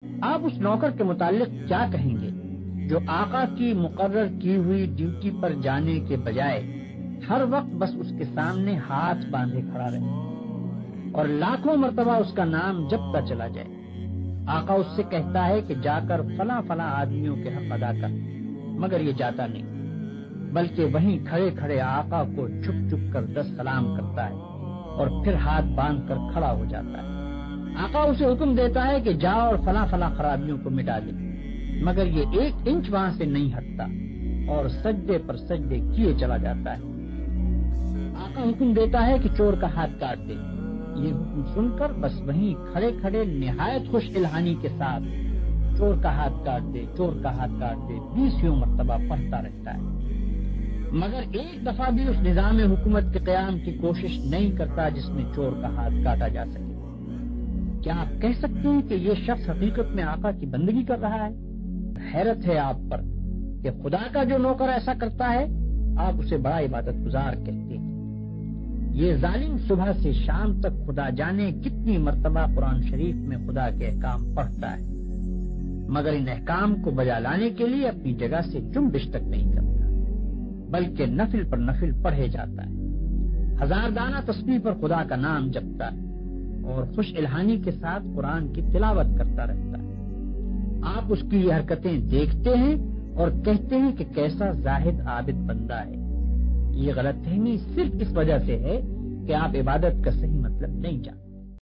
آپ اس نوکر کے متعلق کیا کہیں گے جو آقا کی مقرر کی ہوئی ڈیوٹی پر جانے کے بجائے ہر وقت بس اس کے سامنے ہاتھ باندھے کھڑا رہے اور لاکھوں مرتبہ اس کا نام جپتا چلا جائے؟ آقا اس سے کہتا ہے کہ جا کر فلاں فلاں آدمیوں کے حق ادا کر، مگر یہ جاتا نہیں، بلکہ وہیں کھڑے کھڑے آقا کو چھپ چھپ کر 10 سلام کرتا ہے اور پھر ہاتھ باندھ کر کھڑا ہو جاتا ہے۔ آقا اسے حکم دیتا ہے کہ جا اور فلاں فلاں خرابیوں کو مٹا دے، مگر یہ 1 انچ وہاں سے نہیں ہٹتا اور سجدے پر سجدے کیے چلا جاتا ہے۔ آقا حکم دیتا ہے کہ چور کا ہاتھ کاٹ دے، یہ حکم سن کر بس وہیں کھڑے کھڑے نہایت خوش الہانی کے ساتھ چور کا ہاتھ کاٹ دے، چور کا ہاتھ کاٹ دے 20 مرتبہ پڑھتا رہتا ہے، مگر ایک دفعہ بھی اس نظام حکومت کے قیام کی کوشش نہیں کرتا جس میں چور کا ہاتھ کاٹا جا سکے۔ کیا آپ کہہ سکتے ہیں کہ یہ شخص حقیقت میں آقا کی بندگی کر رہا ہے؟ حیرت ہے آپ پر کہ خدا کا جو نوکر ایسا کرتا ہے آپ اسے بڑا عبادت گزار کہتے ہیں۔ یہ ظالم صبح سے شام تک خدا جانے کتنی مرتبہ قرآن شریف میں خدا کے احکام پڑھتا ہے، مگر ان احکام کو بجا لانے کے لیے اپنی جگہ سے جنبش تک نہیں کرتا، بلکہ نفل پر نفل پڑھے جاتا ہے، 1000 دانہ تسبیح پر خدا کا نام جپتا ہے اور خوش الہانی کے ساتھ قرآن کی تلاوت کرتا رہتا ہے۔ آپ اس کی یہ حرکتیں دیکھتے ہیں اور کہتے ہیں کہ کیسا زاہد عابد بندہ ہے۔ یہ غلط فہمی صرف اس وجہ سے ہے کہ آپ عبادت کا صحیح مطلب نہیں جانتے۔